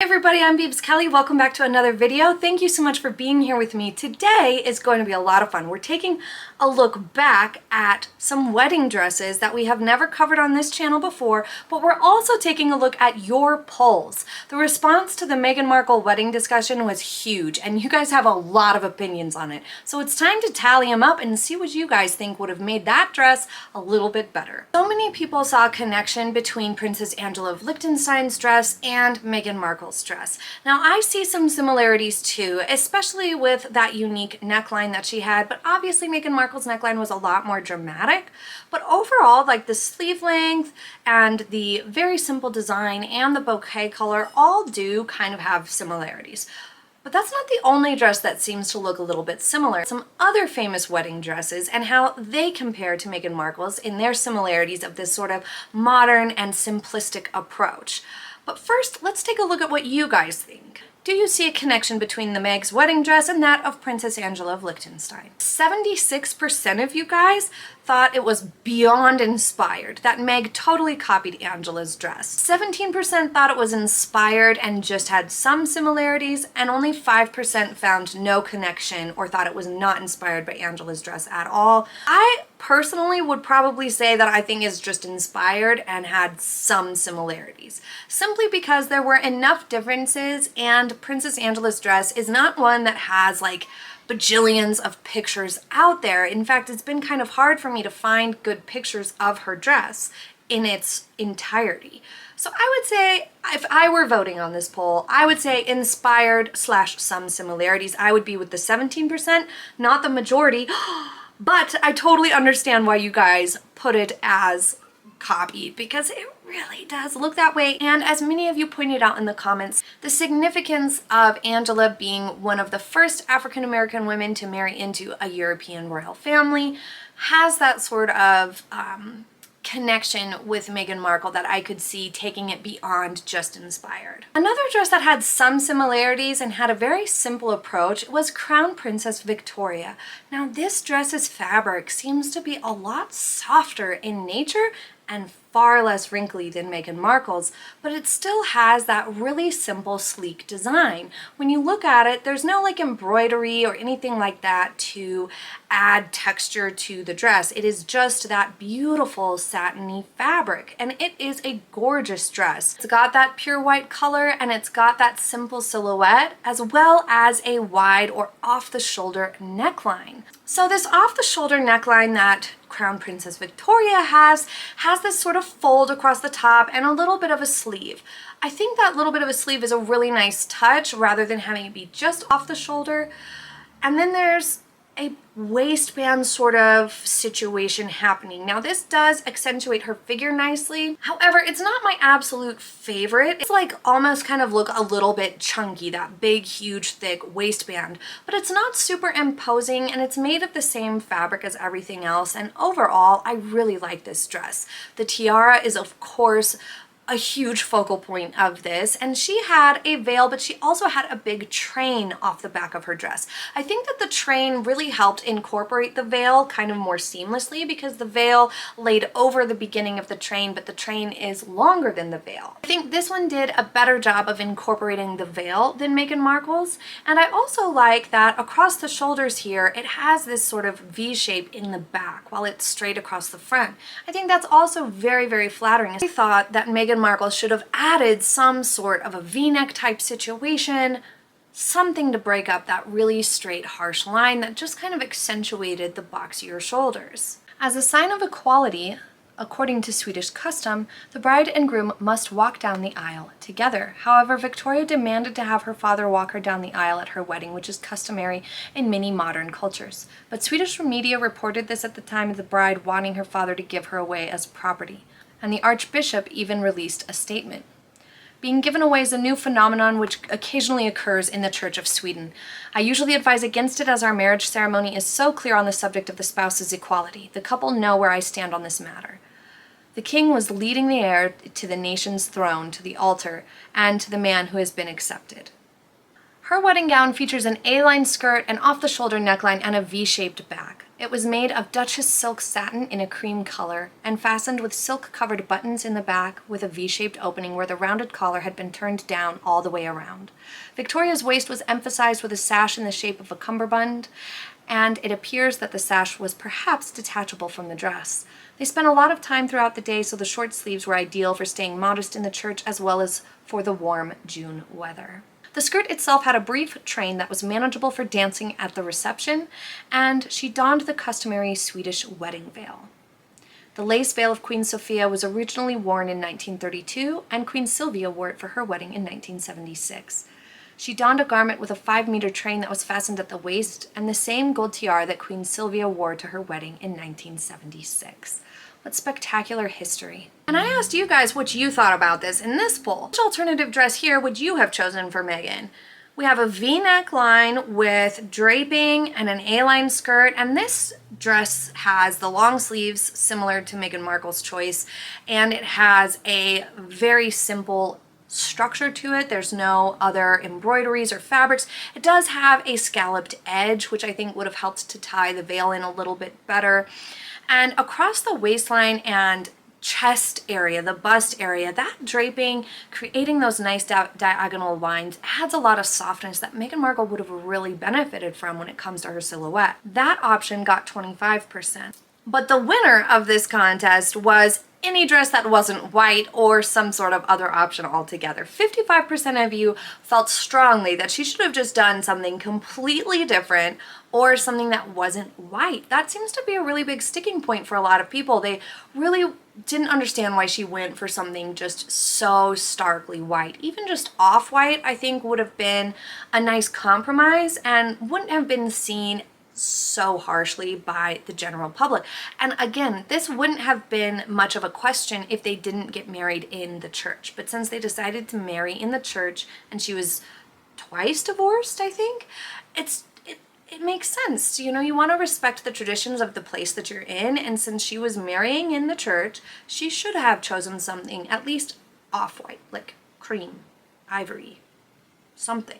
everybody, I'm Beebs Kelley. Welcome back to another video. Thank you so much for being here with me. Today is going to be a lot of fun. We're taking a look back at some wedding dresses that we have never covered on this channel before, but we're also taking a look at your polls. The response to the Meghan Markle wedding discussion was huge, and you guys have a lot of opinions on it. So it's time to tally them up and see what you guys think would have made that dress a little bit better. So many people saw a connection between Princess Angela of Liechtenstein's dress and Meghan Markle's dress. Now I see some similarities too, especially with that unique neckline that she had, but obviously Meghan Markle's neckline was a lot more dramatic. But overall, like the sleeve length and the very simple design and the bouquet color all do kind of have similarities. But that's not the only dress that seems to look a little bit similar. Some other famous wedding dresses and how they compare to Meghan Markle's in their similarities of this sort of modern and simplistic approach. But first, let's take a look at what you guys think. Do you see a connection between the Meg's wedding dress and that of Princess Angela of Liechtenstein? 76% of you guys thought it was beyond inspired, that Meg totally copied Angela's dress. 17% thought it was inspired and just had some similarities, and only 5% found no connection or thought it was not inspired by Angela's dress at all. I personally would probably say that I think it's just inspired and had some similarities, simply because there were enough differences, and Princess Angela's dress is not one that has like bajillions of pictures out there. In fact, it's been kind of hard for me to find good pictures of her dress in its entirety. So I would say, if I were voting on this poll, I would say inspired / some similarities. I would be with the 17%, not the majority. But I totally understand why you guys put it as copied, because it really does look that way. And as many of you pointed out in the comments, the significance of Angela being one of the first African-American women to marry into a European royal family has that sort of connection with Meghan Markle that I could see taking it beyond just inspired. Another dress that had some similarities and had a very simple approach was Crown Princess Victoria. Now this dress's fabric seems to be a lot softer in nature and far less wrinkly than Meghan Markle's, but it still has that really simple, sleek design. When you look at it, there's no like embroidery or anything like that to add texture to the dress. It is just that beautiful satiny fabric, and it is a gorgeous dress. It's got that pure white color, and it's got that simple silhouette, as well as a wide or off-the-shoulder neckline. So this off-the-shoulder neckline that Crown Princess Victoria has this sort of fold across the top and a little bit of a sleeve. I think that little bit of a sleeve is a really nice touch rather than having it be just off the shoulder. And then there's a waistband sort of situation happening. Now this does accentuate her figure nicely. However, it's not my absolute favorite. It's like almost kind of look a little bit chunky, that big, huge, thick waistband, but it's not super imposing, and it's made of the same fabric as everything else. And overall, I really like this dress. The tiara is of course a huge focal point of this, and she had a veil, but she also had a big train off the back of her dress. I think that the train really helped incorporate the veil kind of more seamlessly, because the veil laid over the beginning of the train, but the train is longer than the veil. I think this one did a better job of incorporating the veil than Meghan Markle's, and I also like that across the shoulders here, it has this sort of V shape in the back while it's straight across the front. I think that's also very, very flattering. I thought that Meghan Markle should have added some sort of a V-neck type situation, something to break up that really straight, harsh line that just kind of accentuated the boxier shoulders. As a sign of equality, according to Swedish custom, the bride and groom must walk down the aisle together. However, Victoria demanded to have her father walk her down the aisle at her wedding, which is customary in many modern cultures. But Swedish media reported this at the time of the bride wanting her father to give her away as property, and the Archbishop even released a statement. Being given away is a new phenomenon which occasionally occurs in the Church of Sweden. I usually advise against it, as our marriage ceremony is so clear on the subject of the spouse's equality. The couple know where I stand on this matter. The king was leading the heir to the nation's throne, to the altar, and to the man who has been accepted. Her wedding gown features an A-line skirt, an off-the-shoulder neckline, and a V-shaped back. It was made of Duchess silk satin in a cream color and fastened with silk-covered buttons in the back with a V-shaped opening where the rounded collar had been turned down all the way around. Victoria's waist was emphasized with a sash in the shape of a cummerbund, and it appears that the sash was perhaps detachable from the dress. They spent a lot of time throughout the day, so the short sleeves were ideal for staying modest in the church as well as for the warm June weather. The skirt itself had a brief train that was manageable for dancing at the reception, and she donned the customary Swedish wedding veil. The lace veil of Queen Sophia was originally worn in 1932, and Queen Sylvia wore it for her wedding in 1976. She donned a garment with a 5-meter train that was fastened at the waist, and the same gold tiara that Queen Sylvia wore to her wedding in 1976. What spectacular history. And I asked you guys what you thought about this in this poll. Which alternative dress here would you have chosen for Meghan? We have a V-neck line with draping and an A-line skirt, and this dress has the long sleeves similar to Meghan Markle's choice, and it has a very simple structure to it. There's no other embroideries or fabrics. It does have a scalloped edge, which I think would have helped to tie the veil in a little bit better. And across the waistline and chest area, the bust area, that draping, creating those nice diagonal lines, adds a lot of softness that Meghan Markle would have really benefited from when it comes to her silhouette. That option got 25%. But the winner of this contest was any dress that wasn't white or some sort of other option altogether. 55% of you felt strongly that she should have just done something completely different or something that wasn't white. That seems to be a really big sticking point for a lot of people. They really didn't understand why she went for something just so starkly white. Even just off-white, I think, would have been a nice compromise and wouldn't have been seen so harshly by the general public. And again, this wouldn't have been much of a question if they didn't get married in the church. But since they decided to marry in the church, and she was twice divorced, I think, it makes sense. You know, you want to respect the traditions of the place that you're in, and since she was marrying in the church, she should have chosen something at least off-white, like cream, ivory, something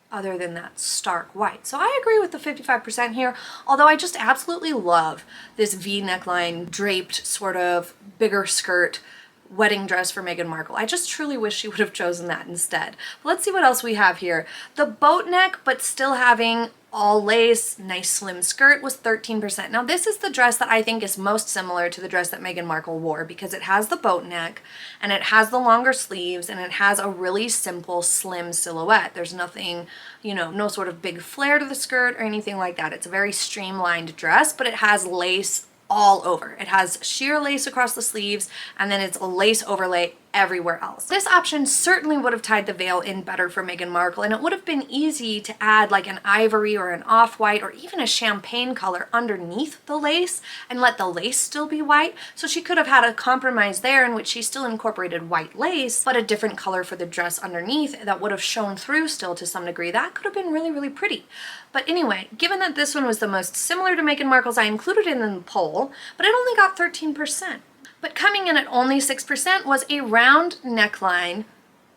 other than that stark white. So I agree with the 55% here, although I just absolutely love this V neckline draped sort of bigger skirt wedding dress for Meghan Markle. I just truly wish she would have chosen that instead. But let's see what else we have here. The boat neck, but still having all lace, nice slim skirt, was 13%. Now this is the dress that I think is most similar to the dress that Meghan Markle wore because it has the boat neck and it has the longer sleeves and it has a really simple slim silhouette. There's nothing, you know, no sort of big flare to the skirt or anything like that. It's a very streamlined dress, but it has lace all over. It has sheer lace across the sleeves and then it's a lace overlay everywhere else. This option certainly would have tied the veil in better for Meghan Markle, and it would have been easy to add like an ivory or an off-white or even a champagne color underneath the lace and let the lace still be white. So she could have had a compromise there in which she still incorporated white lace, but a different color for the dress underneath that would have shown through still to some degree. That could have been really, really pretty. But anyway, given that this one was the most similar to Meghan Markle's, I included it in the poll, but it only got 13%. But coming in at only 6% was a round neckline,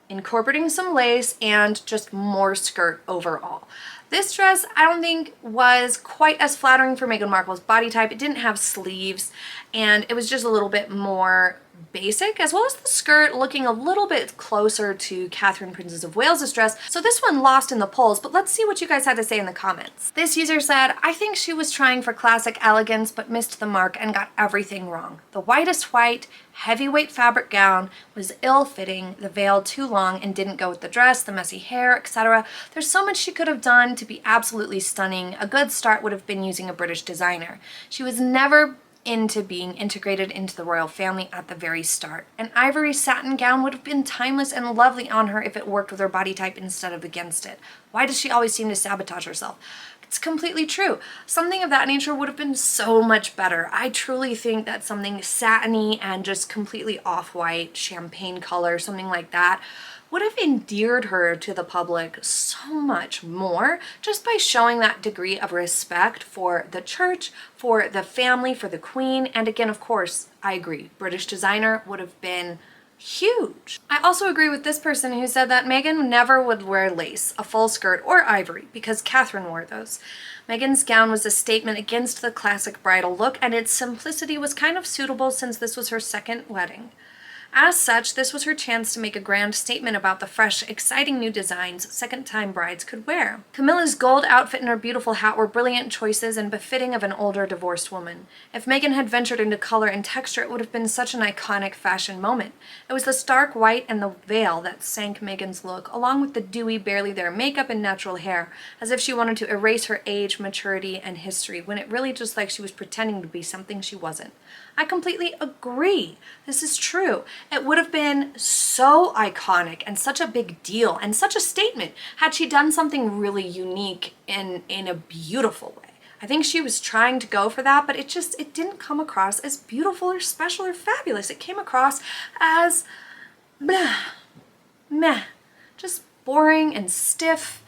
incorporating some lace and just more skirt overall. This dress, I don't think, was quite as flattering for Meghan Markle's body type. It didn't have sleeves, and it was just a little bit more basic, as well as the skirt looking a little bit closer to Catherine, Princess of Wales's dress. So this one lost in the polls, but let's see what you guys had to say in the comments. This user said, I think she was trying for classic elegance, but missed the mark and got everything wrong. The whitest white, heavyweight fabric gown was ill-fitting, the veil too long and didn't go with the dress, the messy hair, etc. There's so much she could have done to be absolutely stunning. A good start would have been using a British designer. She was never into being integrated into the royal family at the very start. An ivory satin gown would have been timeless and lovely on her if it worked with her body type instead of against it. Why does she always seem to sabotage herself? It's completely true. Something of that nature would have been so much better. I truly think that something satiny and just completely off-white, champagne color, something like that, would have endeared her to the public so much more just by showing that degree of respect for the church, for the family, for the queen. And again, of course, I agree, British designer would have been huge. I also agree with this person who said that Meghan never would wear lace, a full skirt, or ivory because Catherine wore those. Meghan's gown was a statement against the classic bridal look, and its simplicity was kind of suitable since this was her second wedding. As such, this was her chance to make a grand statement about the fresh, exciting new designs second-time brides could wear. Camilla's gold outfit and her beautiful hat were brilliant choices and befitting of an older divorced woman. If Meghan had ventured into color and texture, it would have been such an iconic fashion moment. It was the stark white and the veil that sank Meghan's look, along with the dewy, barely there makeup and natural hair, as if she wanted to erase her age, maturity, and history, when it really just like she was pretending to be something she wasn't. I completely agree. This is true. It would have been so iconic and such a big deal and such a statement had she done something really unique in a beautiful way. I think she was trying to go for that, but it didn't come across as beautiful or special or fabulous. It came across as blah, meh, just boring and stiff.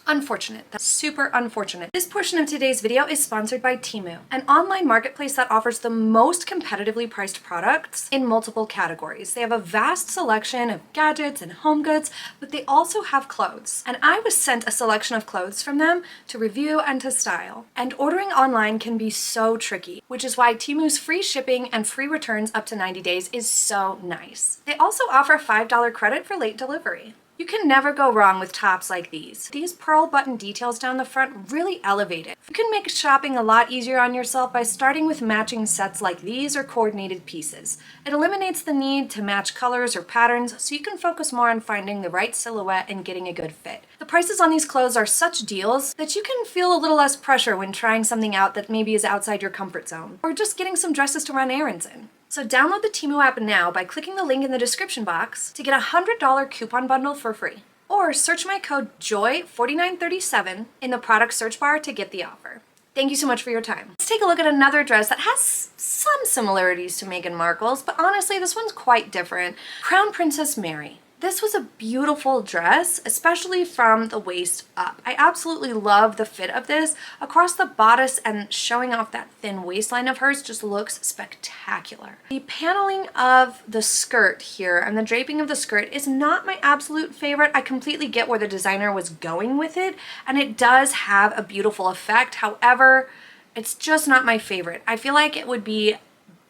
Unfortunate. That's super unfortunate. This portion of today's video is sponsored by Temu, an online marketplace that offers the most competitively priced products in multiple categories. They have a vast selection of gadgets and home goods, but they also have clothes. And I was sent a selection of clothes from them to review and to style. And ordering online can be so tricky, which is why Temu's free shipping and free returns up to 90 days is so nice. They also offer a $5 credit for late delivery. You can never go wrong with tops like these. These pearl button details down the front really elevate it. You can make shopping a lot easier on yourself by starting with matching sets like these or coordinated pieces. It eliminates the need to match colors or patterns, so you can focus more on finding the right silhouette and getting a good fit. The prices on these clothes are such deals that you can feel a little less pressure when trying something out that maybe is outside your comfort zone, or just getting some dresses to run errands in. So download the Temu app now by clicking the link in the description box to get a $100 coupon bundle for free. Or search my code JOY4937 in the product search bar to get the offer. Thank you so much for your time. Let's take a look at another dress that has some similarities to Meghan Markle's, but honestly, this one's quite different. Crown Princess Mary. This was a beautiful dress, especially from the waist up. I absolutely love the fit of this. Across the bodice and showing off that thin waistline of hers just looks spectacular. The paneling of the skirt here and the draping of the skirt is not my absolute favorite. I completely get where the designer was going with it, and it does have a beautiful effect. However, it's just not my favorite. I feel like it would be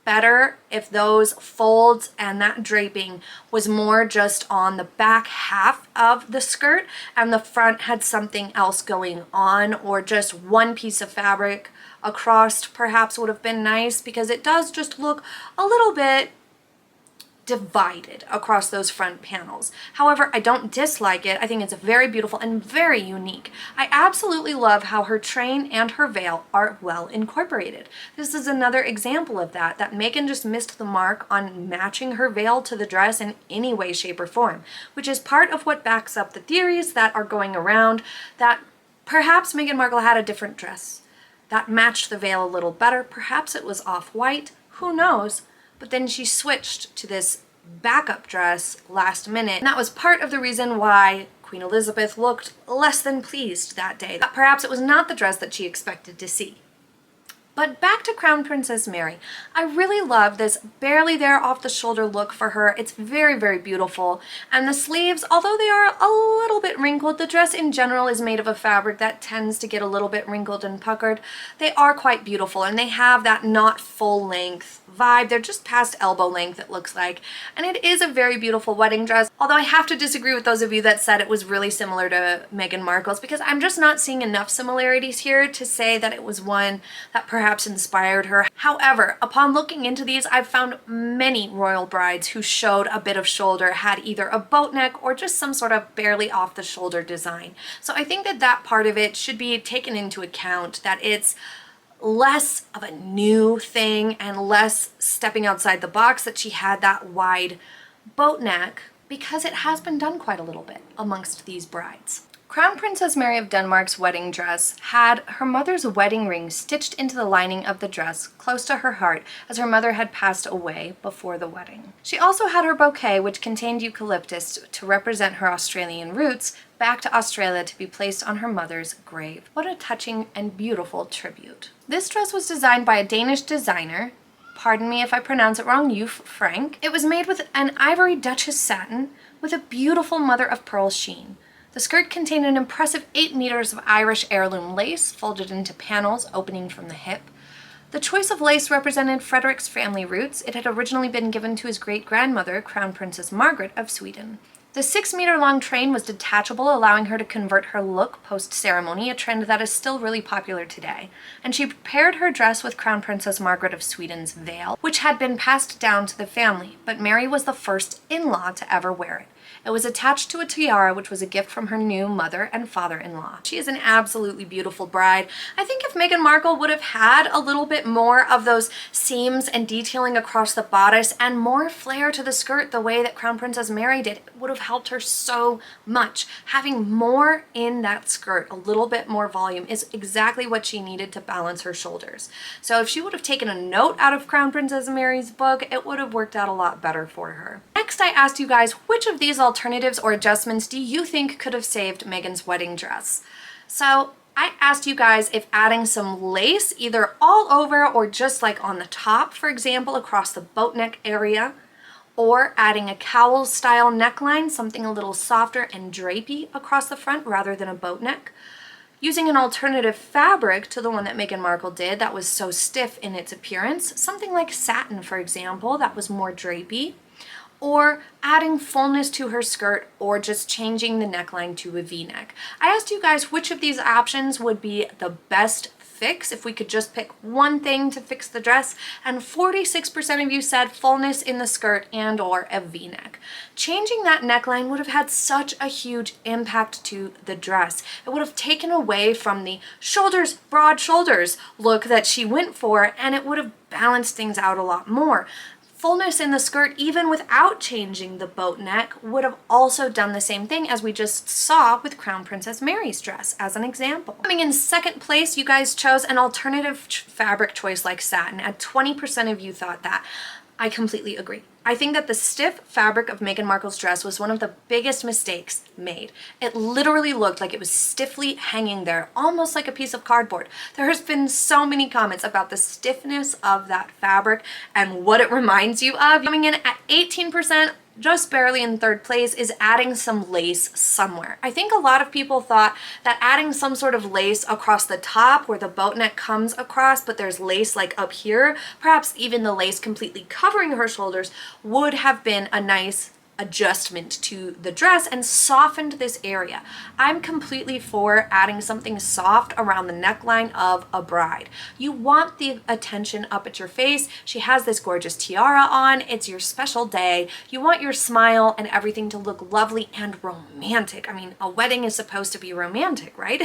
better if those folds and that draping was more just on the back half of the skirt and the front had something else going on, or just one piece of fabric across perhaps would have been nice, because it does just look a little bit divided across those front panels. However, I don't dislike it. I think it's very beautiful and very unique. I absolutely love how her train and her veil are well incorporated. This is another example of that Meghan just missed the mark on matching her veil to the dress in any way, shape, or form, which is part of what backs up the theories that are going around that perhaps Meghan Markle had a different dress that matched the veil a little better. Perhaps it was off-white, who knows? But then she switched to this backup dress last minute. And that was part of the reason why Queen Elizabeth looked less than pleased that day. That perhaps it was not the dress that she expected to see. But back to Crown Princess Mary. I really love this barely there off the shoulder look for her. It's very, very beautiful. And the sleeves, although they are a little bit wrinkled, the dress in general is made of a fabric that tends to get a little bit wrinkled and puckered. They are quite beautiful, and they have that not full length vibe. They're just past elbow length, it looks like. And it is a very beautiful wedding dress, although I have to disagree with those of you that said it was really similar to Meghan Markle's, because I'm just not seeing enough similarities here to say that it was one that perhaps inspired her. However, upon looking into these, I've found many royal brides who showed a bit of shoulder, had either a boat neck or just some sort of barely off the shoulder design. So I think that that part of it should be taken into account, that it's less of a new thing and less stepping outside the box that she had that wide boat neck, because it has been done quite a little bit amongst these brides. Crown Princess Mary of Denmark's wedding dress had her mother's wedding ring stitched into the lining of the dress close to her heart, as her mother had passed away before the wedding. She also had her bouquet, which contained eucalyptus to represent her Australian roots, back to Australia to be placed on her mother's grave. What a touching and beautiful tribute. This dress was designed by a Danish designer, pardon me if I pronounce it wrong, you Frank. It was made with an ivory Duchess satin with a beautiful mother of pearl sheen. The skirt contained an impressive 8 meters of Irish heirloom lace folded into panels opening from the hip. The choice of lace represented Frederick's family roots. It had originally been given to his great-grandmother, Crown Princess Margaret of Sweden. The 6-meter-long train was detachable, allowing her to convert her look post-ceremony, a trend that is still really popular today. And she paired her dress with Crown Princess Margaret of Sweden's veil, which had been passed down to the family, but Mary was the first in-law to ever wear it. It was attached to a tiara, which was a gift from her new mother and father-in-law. She is an absolutely beautiful bride. I think if Meghan Markle would have had a little bit more of those seams and detailing across the bodice and more flair to the skirt the way that Crown Princess Mary did, it would have helped her so much. Having more in that skirt, a little bit more volume, is exactly what she needed to balance her shoulders. So if she would have taken a note out of Crown Princess Mary's book, it would have worked out a lot better for her. Next, I asked you guys, which of these alternatives or adjustments do you think could have saved Meghan's wedding dress? So I asked you guys if adding some lace either all over or just like on the top, for example, across the boat neck area, or adding a cowl style neckline, something a little softer and drapey across the front rather than a boat neck. Using an alternative fabric to the one that Meghan Markle did that was so stiff in its appearance, something like satin, for example, that was more drapey, or adding fullness to her skirt, or just changing the neckline to a V-neck. I asked you guys which of these options would be the best fix if we could just pick one thing to fix the dress, and 46% of you said fullness in the skirt and or a V-neck. Changing that neckline would have had such a huge impact to the dress. It would have taken away from the shoulders, broad shoulders look that she went for, and it would have balanced things out a lot more. Fullness in the skirt, even without changing the boat neck, would have also done the same thing as we just saw with Crown Princess Mary's dress as an example. Coming in second place, you guys chose an alternative fabric choice like satin. At 20% of you thought that. I completely agree. I think that the stiff fabric of Meghan Markle's dress was one of the biggest mistakes made. It literally looked like it was stiffly hanging there, almost like a piece of cardboard. There has been so many comments about the stiffness of that fabric and what it reminds you of. Coming in at 18%, just barely in third place, is adding some lace somewhere. I think a lot of people thought that adding some sort of lace across the top where the boat neck comes across, but there's lace like up here, perhaps even the lace completely covering her shoulders, would have been a nice adjustment to the dress and softened this area. I'm completely for adding something soft around the neckline of a bride. You want the attention up at your face. She has this gorgeous tiara on. It's your special day. You want your smile and everything to look lovely and romantic. I mean, a wedding is supposed to be romantic, right?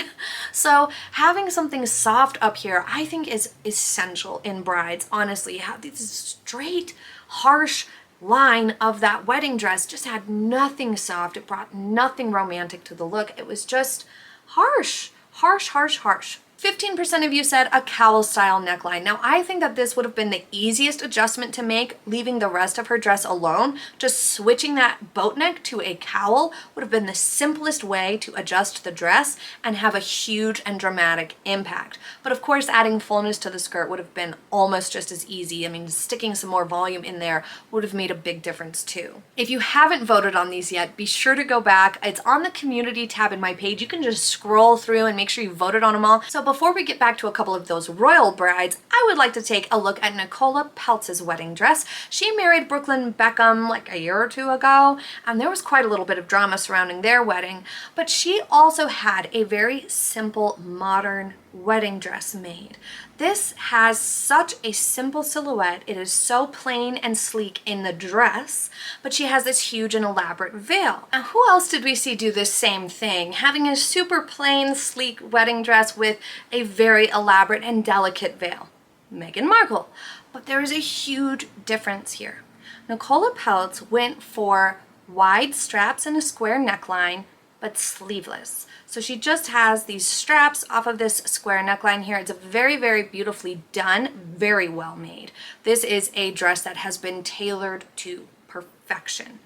So having something soft up here, I think, is essential in brides. Honestly, have this straight, harsh line of that wedding dress just had nothing soft. It brought nothing romantic to the look. It was just harsh, harsh, harsh, harsh. 15% of you said a cowl style neckline. Now, I think that this would have been the easiest adjustment to make, leaving the rest of her dress alone. Just switching that boat neck to a cowl would have been the simplest way to adjust the dress and have a huge and dramatic impact. But of course, adding fullness to the skirt would have been almost just as easy. I mean, sticking some more volume in there would have made a big difference too. If you haven't voted on these yet, be sure to go back. It's on the community tab in my page. You can just scroll through and make sure you voted on them all. So before we get back to a couple of those royal brides, I would like to take a look at Nicola Peltz's wedding dress. She married Brooklyn Beckham like a year or two ago, and there was quite a little bit of drama surrounding their wedding, but she also had a very simple, modern wedding dress made. This has such a simple silhouette. It is so plain and sleek in the dress, but she has this huge and elaborate veil. Now, who else did we see do this same thing? Having a super plain, sleek wedding dress with a very elaborate and delicate veil? Meghan Markle. But there is a huge difference here. Nicola Peltz went for wide straps and a square neckline, but sleeveless. So she just has these straps off of this square neckline here. It's a very, very beautifully done, very well made. This is a dress that has been tailored to perfection.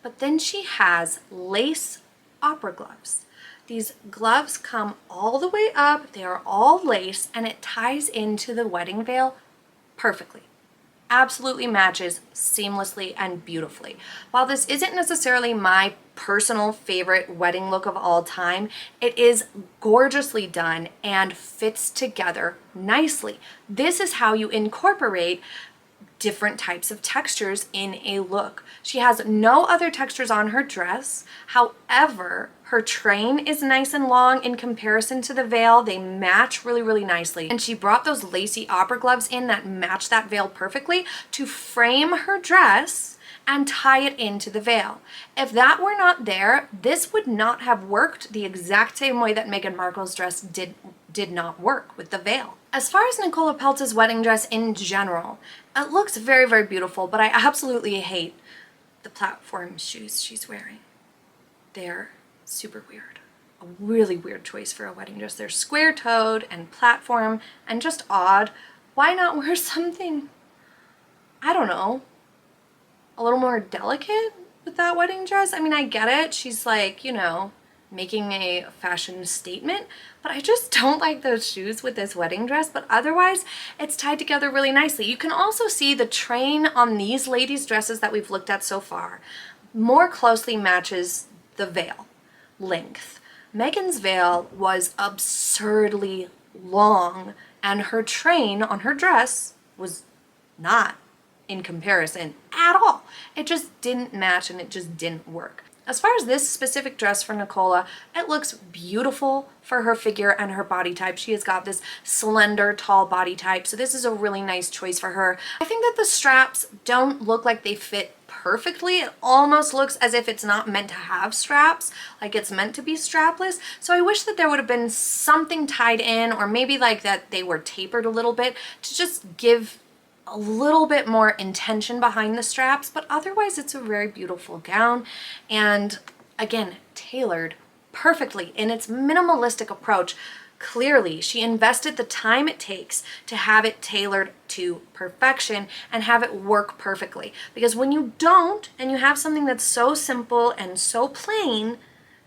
But then she has lace opera gloves. These gloves come all the way up, they are all lace, and it ties into the wedding veil perfectly. absolutely matches seamlessly and beautifully. While this isn't necessarily my personal favorite wedding look of all time, it is gorgeously done and fits together nicely. This is how you incorporate different types of textures in a look. She has no other textures on her dress. However, her train is nice and long in comparison to the veil. They match really, really nicely. And she brought those lacy opera gloves in that match that veil perfectly to frame her dress and tie it into the veil. If that were not there, this would not have worked the exact same way that Meghan Markle's dress did not work with the veil. As far as Nicola Peltz's wedding dress in general, it looks very, very beautiful, but I absolutely hate the platform shoes she's wearing. They're super weird. A really weird choice for a wedding dress. They're square-toed and platform and just odd. Why not wear something, I don't know, a little more delicate with that wedding dress? I mean, I get it. She's like, you know, making a fashion statement, but I just don't like those shoes with this wedding dress. But otherwise, it's tied together really nicely. You can also see the train on these ladies' dresses that we've looked at so far more closely matches the veil length. Meghan's veil was absurdly long, and her train on her dress was not in comparison at all. It just didn't match and it just didn't work. As far as this specific dress for Nicola, it looks beautiful for her figure and her body type. She has got this slender, tall body type, so this is a really nice choice for her. I think that the straps don't look like they fit perfectly. It almost looks as if it's not meant to have straps, like it's meant to be strapless. So I wish that there would have been something tied in, or maybe like that they were tapered a little bit to just give a little bit more intention behind the straps, but otherwise it's a very beautiful gown, and again, tailored perfectly in its minimalistic approach. Clearly, she invested the time it takes to have it tailored to perfection and have it work perfectly. Because when you don't, and you have something that's so simple and so plain,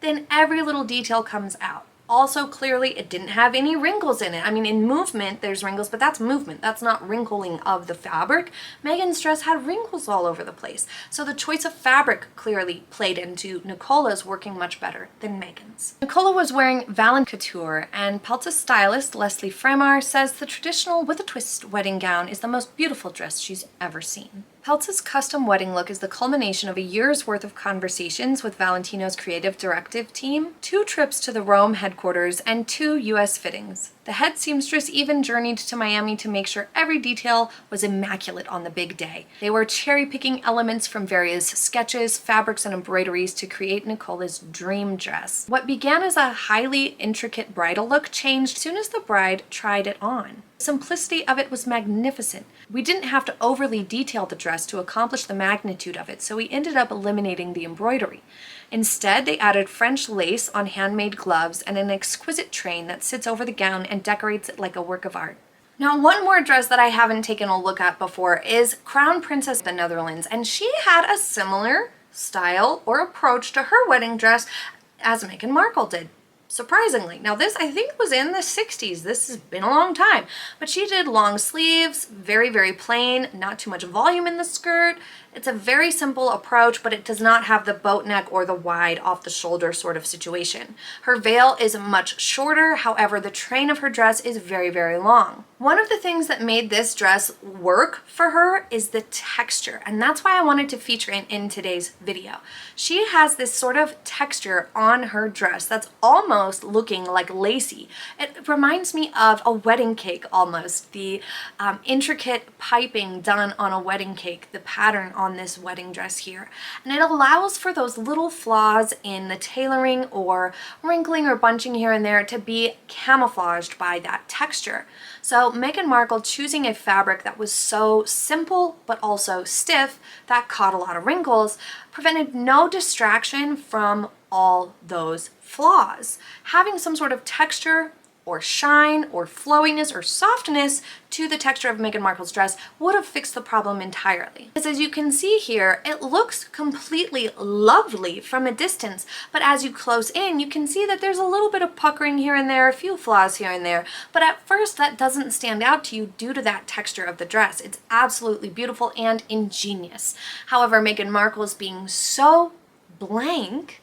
then every little detail comes out. Also, clearly, it didn't have any wrinkles in it. I mean, in movement, there's wrinkles, but that's movement. That's not wrinkling of the fabric. Meghan's dress had wrinkles all over the place. So the choice of fabric clearly played into Nicola's working much better than Meghan's. Nicola was wearing Valentino couture, and Peltz's stylist, Leslie Fremar, says the traditional with a twist wedding gown is the most beautiful dress she's ever seen. Peltz's custom wedding look is the culmination of a year's worth of conversations with Valentino's creative directive team, 2 trips to the Rome headquarters, and 2 US fittings. The head seamstress even journeyed to Miami to make sure every detail was immaculate on the big day. They were cherry-picking elements from various sketches, fabrics, and embroideries to create Nicola's dream dress. What began as a highly intricate bridal look changed as soon as the bride tried it on. The simplicity of it was magnificent. We didn't have to overly detail the dress to accomplish the magnitude of it, so we ended up eliminating the embroidery. Instead, they added French lace on handmade gloves and an exquisite train that sits over the gown and decorates it like a work of art. Now, one more dress that I haven't taken a look at before is Crown Princess of the Netherlands, and she had a similar style or approach to her wedding dress as Meghan Markle did. Surprisingly. Now this I think was in the 60s. This has been a long time. But she did long sleeves, very, very plain, not too much volume in the skirt. It's a very simple approach, but it does not have the boat neck or the wide off the shoulder sort of situation. Her veil is much shorter, however, the train of her dress is very, very long. One of the things that made this dress work for her is the texture, and that's why I wanted to feature it in today's video. She has this sort of texture on her dress that's almost looking like lacy. It reminds me of a wedding cake almost, the intricate piping done on a wedding cake, the pattern on this wedding dress here. And it allows for those little flaws in the tailoring or wrinkling or bunching here and there to be camouflaged by that texture. So Meghan Markle choosing a fabric that was so simple but also stiff that caught a lot of wrinkles prevented no distraction from all those flaws. Having some sort of texture or shine or flowiness or softness to the texture of Meghan Markle's dress would have fixed the problem entirely. Because as you can see here, it looks completely lovely from a distance, but as you close in, you can see that there's a little bit of puckering here and there, a few flaws here and there, but at first that doesn't stand out to you due to that texture of the dress. It's absolutely beautiful and ingenious. However, Meghan Markle's being so blank,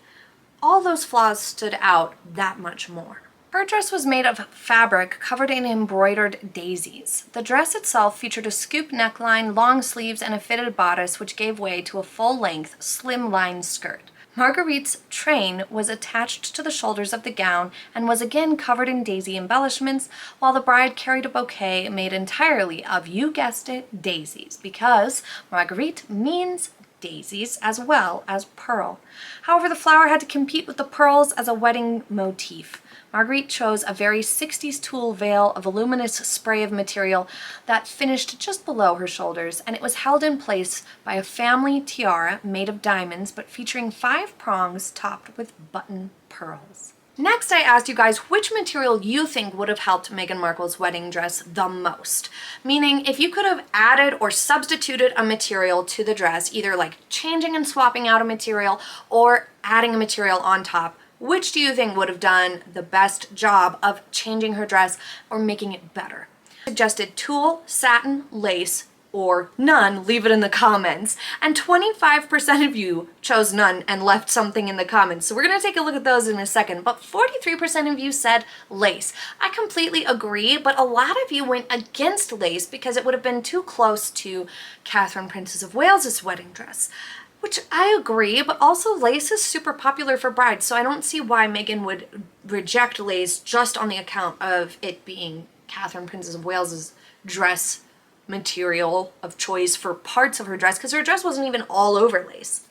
all those flaws stood out that much more. Her dress was made of fabric covered in embroidered daisies. The dress itself featured a scoop neckline, long sleeves, and a fitted bodice which gave way to a full-length, slim-line skirt. Marguerite's train was attached to the shoulders of the gown and was again covered in daisy embellishments, while the bride carried a bouquet made entirely of, you guessed it, daisies, because Marguerite means daisies as well as pearl. However, the flower had to compete with the pearls as a wedding motif. Margriet chose a very 60s tulle veil, a voluminous spray of material that finished just below her shoulders, and it was held in place by a family tiara made of diamonds but featuring 5 prongs topped with button pearls. Next, I asked you guys which material you think would have helped Meghan Markle's wedding dress the most. Meaning, if you could have added or substituted a material to the dress, either like changing and swapping out a material or adding a material on top, which do you think would have done the best job of changing her dress or making it better? Suggested tulle, satin, lace, or none. Leave it in the comments. And 25% of you chose none and left something in the comments. So we're going to take a look at those in a second. But 43% of you said lace. I completely agree, but a lot of you went against lace because it would have been too close to Catherine, Princess of Wales's wedding dress. Which I agree, but also lace is super popular for brides, so I don't see why Meghan would reject lace just on the account of it being Catherine, Princess of Wales's dress material of choice for parts of her dress, because her dress wasn't even all over lace.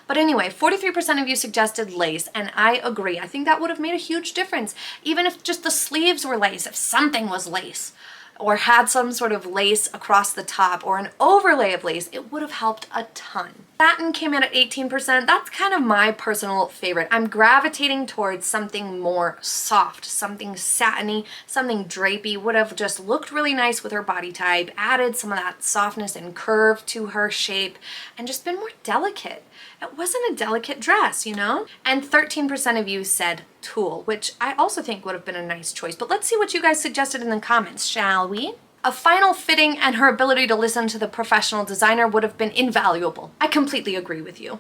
But anyway, 43% of you suggested lace, and I agree. I think that would have made a huge difference, even if just the sleeves were lace, if something was lace, or had some sort of lace across the top or an overlay of lace, it would have helped a ton. Satin came in at 18%. That's kind of my personal favorite. I'm gravitating towards something more soft, something satiny, something drapey. Would have just looked really nice with her body type, added some of that softness and curve to her shape, and just been more delicate. It wasn't a delicate dress, you know? And 13% of you said tulle, which I also think would have been a nice choice. But let's see what you guys suggested in the comments, shall we? A final fitting and her ability to listen to the professional designer would have been invaluable. I completely agree with you.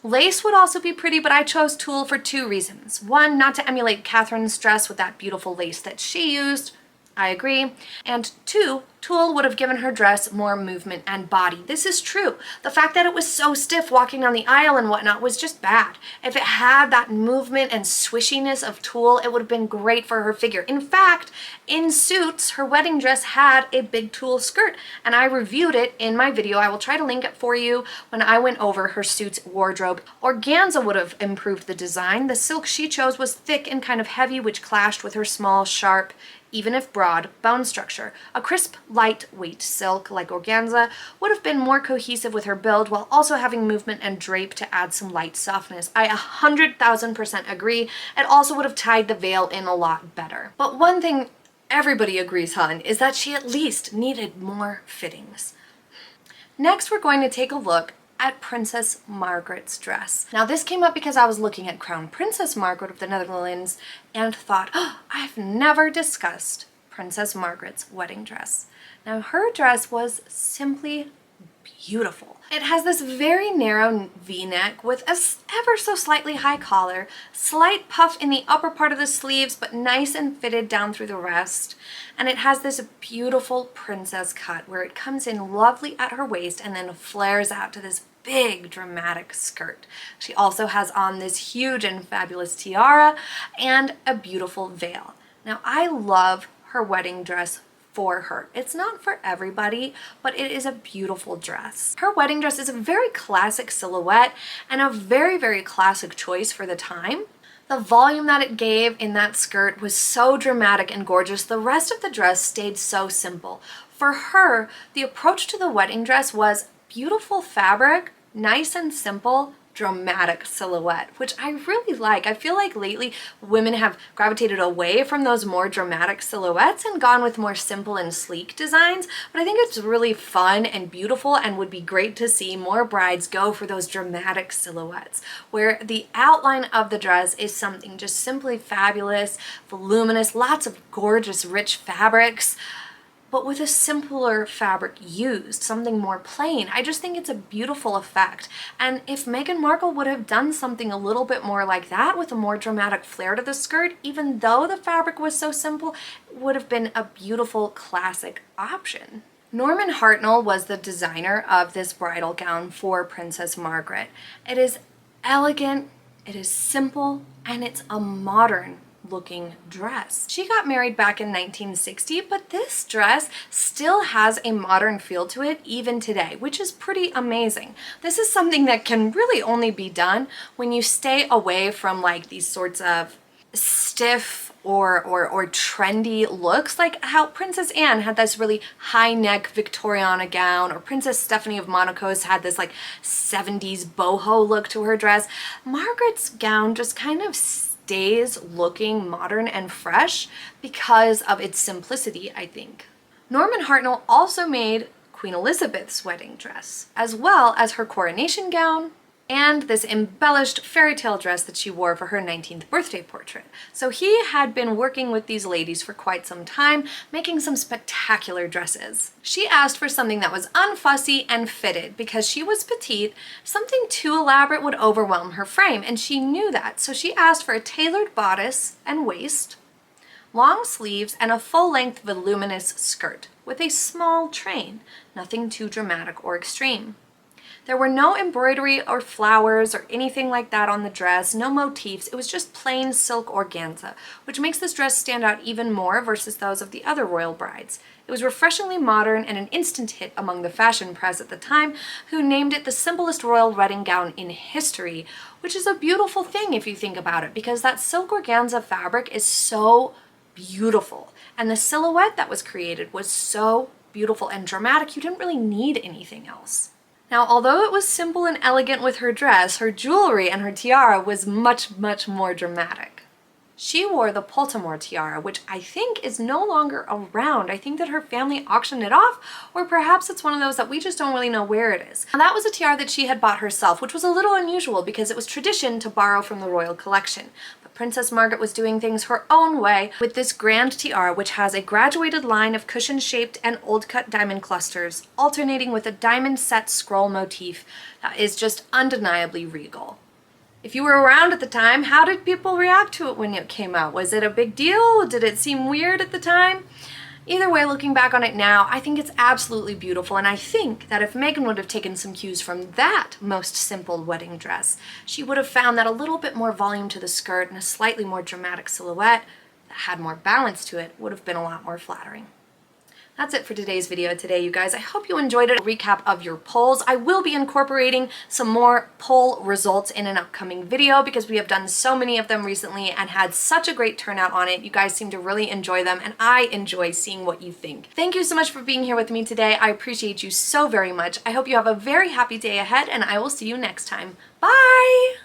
Lace would also be pretty, but I chose tulle for 2 reasons. 1, not to emulate Catherine's dress with that beautiful lace that she used. I agree. And 2, tulle would have given her dress more movement and body. This is true. The fact that it was so stiff walking down the aisle and whatnot was just bad. If it had that movement and swishiness of tulle, it would have been great for her figure. In fact, in Suits, her wedding dress had a big tulle skirt, and I reviewed it in my video. I will try to link it for you when I went over her Suits wardrobe. Organza would have improved the design. The silk she chose was thick and kind of heavy, which clashed with her small, sharp, even if broad, bone structure. A crisp, lightweight silk like organza would have been more cohesive with her build while also having movement and drape to add some light softness. I 100,000% agree. It also would have tied the veil in a lot better. But one thing everybody agrees on is that she at least needed more fittings. Next, we're going to take a look at Princess Margaret's dress. Now this came up because I was looking at Crown Princess Margaret of the Netherlands and thought, oh, I've never discussed Princess Margaret's wedding dress. Now her dress was simply beautiful. It has this very narrow V-neck with a ever so slightly high collar, slight puff in the upper part of the sleeves, but nice and fitted down through the rest. And it has this beautiful princess cut where it comes in lovely at her waist and then flares out to this big dramatic skirt. She also has on this huge and fabulous tiara and a beautiful veil. Now I love her wedding dress for her. It's not for everybody, but it is a beautiful dress. Her wedding dress is a very classic silhouette and a very, very classic choice for the time. The volume that it gave in that skirt was so dramatic and gorgeous. The rest of the dress stayed so simple. For her, the approach to the wedding dress was beautiful fabric, nice and simple, dramatic silhouette, which I really like. I feel like lately women have gravitated away from those more dramatic silhouettes and gone with more simple and sleek designs, but I think it's really fun and beautiful and would be great to see more brides go for those dramatic silhouettes where the outline of the dress is something just simply fabulous, voluminous, lots of gorgeous rich fabrics, but with a simpler fabric used, something more plain. I just think it's a beautiful effect. And if Meghan Markle would have done something a little bit more like that with a more dramatic flair to the skirt, even though the fabric was so simple, it would have been a beautiful classic option. Norman Hartnell was the designer of this bridal gown for Princess Margaret. It is elegant, it is simple, and it's a modern looking dress. She got married back in 1960, but this dress still has a modern feel to it even today, which is pretty amazing. This is something that can really only be done when you stay away from like these sorts of stiff or trendy looks, like how Princess Anne had this really high neck Victoriana gown, or Princess Stephanie of Monaco's had this like 70s boho look to her dress. Margaret's gown just kind of stays looking modern and fresh because of its simplicity, I think. Norman Hartnell also made Queen Elizabeth's wedding dress, as well as her coronation gown and this embellished fairy tale dress that she wore for her 19th birthday portrait. So he had been working with these ladies for quite some time, making some spectacular dresses. She asked for something that was unfussy and fitted because she was petite. Something too elaborate would overwhelm her frame, and she knew that. So she asked for a tailored bodice and waist, long sleeves, and a full-length voluminous skirt with a small train, nothing too dramatic or extreme. There were no embroidery or flowers or anything like that on the dress, no motifs. It was just plain silk organza, which makes this dress stand out even more versus those of the other royal brides. It was refreshingly modern and an instant hit among the fashion press at the time, who named it the simplest royal wedding gown in history, which is a beautiful thing if you think about it, because that silk organza fabric is so beautiful, and the silhouette that was created was so beautiful and dramatic, you didn't really need anything else. Now, although it was simple and elegant with her dress, her jewelry and her tiara was much, much more dramatic. She wore the Poltimore tiara, which I think is no longer around. I think that her family auctioned it off, or perhaps it's one of those that we just don't really know where it is. Now, that was a tiara that she had bought herself, which was a little unusual because it was tradition to borrow from the royal collection. But Princess Margaret was doing things her own way with this grand tiara, which has a graduated line of cushion-shaped and old-cut diamond clusters, alternating with a diamond-set scroll motif that is just undeniably regal. If you were around at the time, how did people react to it when it came out? Was it a big deal? Did it seem weird at the time? Either way, looking back on it now, I think it's absolutely beautiful, and I think that if Meghan would have taken some cues from that most simple wedding dress, she would have found that a little bit more volume to the skirt and a slightly more dramatic silhouette that had more balance to it would have been a lot more flattering. That's it for today's video today, you guys. I hope you enjoyed it. A recap of your polls. I will be incorporating some more poll results in an upcoming video because we have done so many of them recently and had such a great turnout on it. You guys seem to really enjoy them, and I enjoy seeing what you think. Thank you so much for being here with me today. I appreciate you so very much. I hope you have a very happy day ahead, and I will see you next time. Bye!